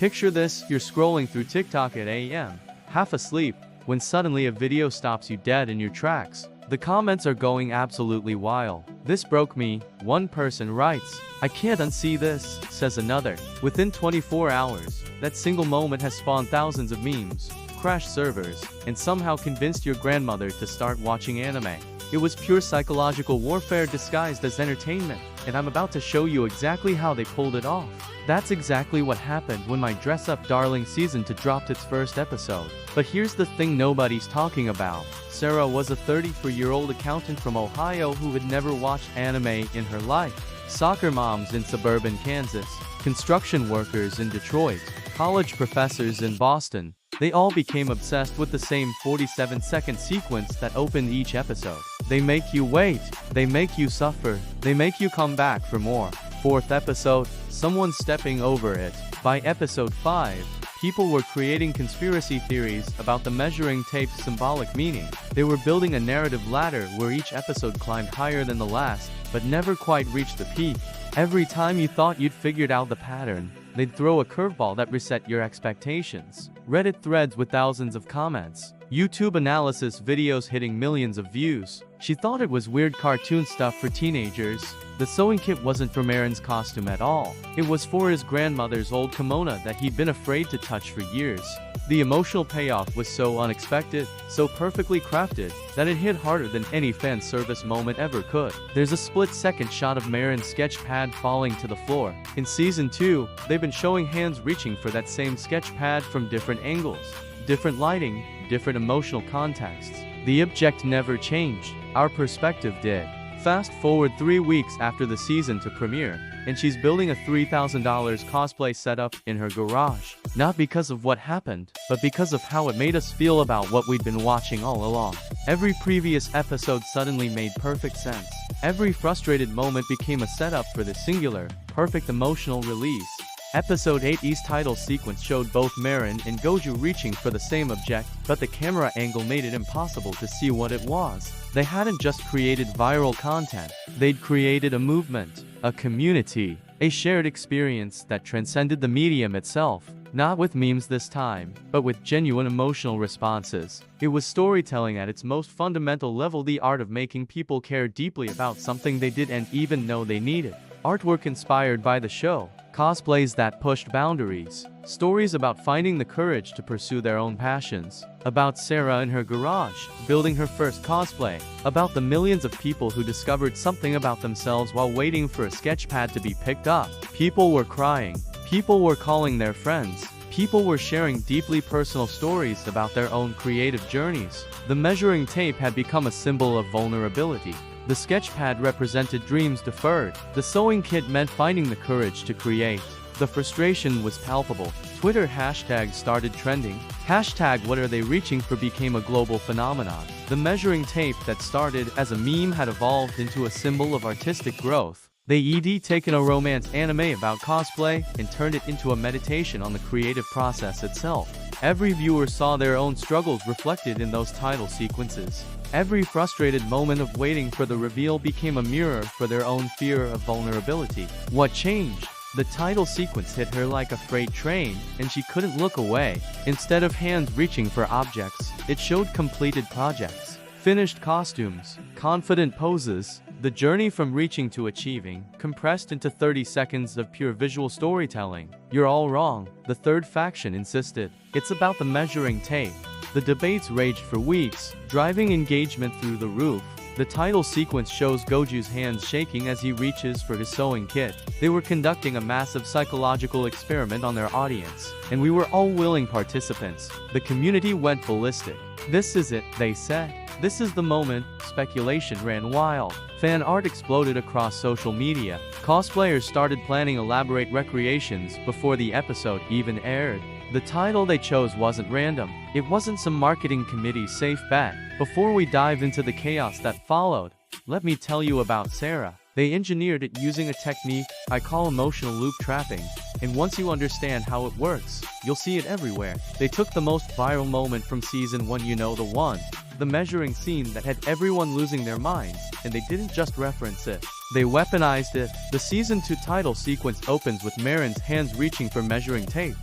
Picture this, you're scrolling through TikTok at AM, half asleep, when suddenly a video stops you dead in your tracks. The comments are going absolutely wild. "This broke me," one person writes. "I can't unsee this," says another. Within 24 hours, that single moment has spawned thousands of memes, crashed servers, and somehow convinced your grandmother to start watching anime. It was pure psychological warfare disguised as entertainment, and I'm about to show you exactly how they pulled it off. That's exactly what happened when my Dress Up Darling Season 2 dropped its first episode. But here's the thing nobody's talking about. Sarah was a 34-year-old accountant from Ohio who had never watched anime in her life. Soccer moms in suburban Kansas, construction workers in Detroit, college professors in Boston. They all became obsessed with the same 47-second sequence that opened each episode. They make you wait, they make you suffer, they make you come back for more. Fourth episode, someone stepping over it. By episode 5, people were creating conspiracy theories about the measuring tape's symbolic meaning. They were building a narrative ladder where each episode climbed higher than the last, but never quite reached the peak. Every time you thought you'd figured out the pattern, they'd throw a curveball that reset your expectations. Reddit threads with thousands of comments. YouTube analysis videos hitting millions of views. She thought it was weird cartoon stuff for teenagers. The sewing kit wasn't for Marin's costume at all. It was for his grandmother's old kimono that he'd been afraid to touch for years. The emotional payoff was so unexpected, so perfectly crafted, that it hit harder than any fan service moment ever could. There's a split-second shot of Marin's sketch pad falling to the floor. In Season 2, they've been showing hands reaching for that same sketch pad from different angles, different lighting, different emotional contexts. The object never changed. Our perspective did. Fast forward 3 weeks after the Season 2 premiere, and she's building a $3,000 cosplay setup in her garage. Not because of what happened, but because of how it made us feel about what we'd been watching all along. Every previous episode suddenly made perfect sense. Every frustrated moment became a setup for the singular, perfect emotional release. Episode 8's title sequence showed both Marin and Goju reaching for the same object, but the camera angle made it impossible to see what it was. They hadn't just created viral content, they'd created a movement, a community, a shared experience that transcended the medium itself. Not with memes this time, but with genuine emotional responses. It was storytelling at its most fundamental level, the art of making people care deeply about something they didn't even know they needed. Artwork inspired by the show, cosplays that pushed boundaries, stories about finding the courage to pursue their own passions, about Sarah in her garage, building her first cosplay, about the millions of people who discovered something about themselves while waiting for a sketchpad to be picked up. People were crying, people were calling their friends, people were sharing deeply personal stories about their own creative journeys. The measuring tape had become a symbol of vulnerability. The sketchpad represented dreams deferred. The sewing kit meant finding the courage to create. The frustration was palpable. Twitter hashtags started trending. Hashtag what are they reaching for became a global phenomenon. The measuring tape that started as a meme had evolved into a symbol of artistic growth. They'd taken a romance anime about cosplay and turned it into a meditation on the creative process itself. Every viewer saw their own struggles reflected in those title sequences. Every frustrated moment of waiting for the reveal became a mirror for their own fear of vulnerability. What changed? The title sequence hit her like a freight train, and she couldn't look away. Instead of hands reaching for objects, it showed completed projects, finished costumes, confident poses. The journey from reaching to achieving, compressed into 30 seconds of pure visual storytelling. You're all wrong, the third faction insisted. It's about the measuring tape. The debates raged for weeks, driving engagement through the roof. The title sequence shows Goju's hands shaking as he reaches for his sewing kit. They were conducting a massive psychological experiment on their audience, and we were all willing participants. The community went ballistic. This is it, they said. This is the moment. Speculation ran wild. Fan art exploded across social media. Cosplayers started planning elaborate recreations before the episode even aired. The title they chose wasn't random. It wasn't some marketing committee's safe bet. Before we dive into the chaos that followed, let me tell you about Sarah. They engineered it using a technique I call emotional loop trapping. And once you understand how it works, you'll see it everywhere. They took the most viral moment from Season 1, you know the one. The measuring scene that had everyone losing their minds, and they didn't just reference it. They weaponized it. The Season 2 title sequence opens with Marin's hands reaching for measuring tape.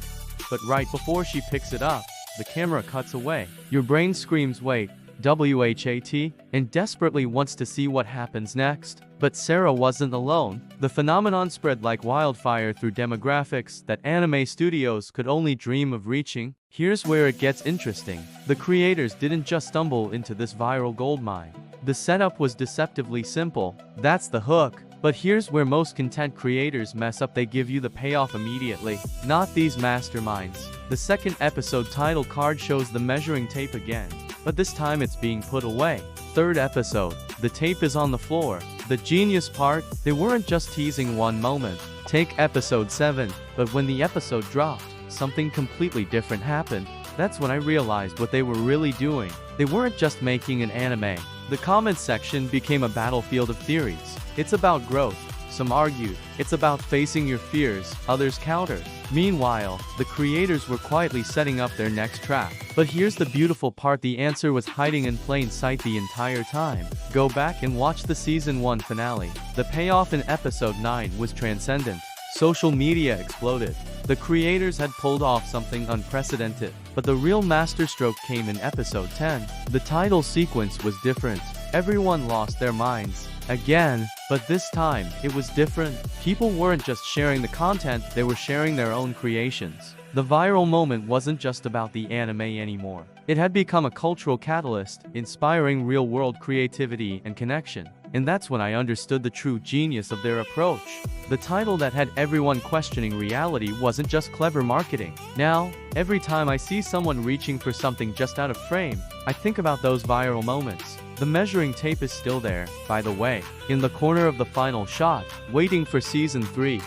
but right before she picks it up, the camera cuts away. Your brain screams wait, WHAT, and desperately wants to see what happens next. But Sarah wasn't alone. The phenomenon spread like wildfire through demographics that anime studios could only dream of reaching. Here's where it gets interesting. The creators didn't just stumble into this viral goldmine. The setup was deceptively simple. That's the hook. But here's where most content creators mess up. They give you the payoff immediately. Not these masterminds. The second episode title card shows the measuring tape again, but this time it's being put away. Third episode, the tape is on the floor. The genius part, they weren't just teasing one moment. Take episode 7, but when the episode dropped, something completely different happened. That's when I realized what they were really doing. They weren't just making an anime. The comments section became a battlefield of theories. It's about growth. Some argued. It's about facing your fears. Others countered. Meanwhile, the creators were quietly setting up their next track. But here's the beautiful part. The answer was hiding in plain sight the entire time. Go back and watch the season 1 finale. The payoff in episode 9 was transcendent. Social media exploded. The creators had pulled off something unprecedented. But the real masterstroke came in episode 10. The title sequence was different. Everyone lost their minds. Again, but this time, it was different. People weren't just sharing the content, they were sharing their own creations. The viral moment wasn't just about the anime anymore. It had become a cultural catalyst, inspiring real-world creativity and connection. And that's when I understood the true genius of their approach. The title that had everyone questioning reality wasn't just clever marketing. Now, every time I see someone reaching for something just out of frame, I think about those viral moments. The measuring tape is still there, by the way, in the corner of the final shot, waiting for season 3.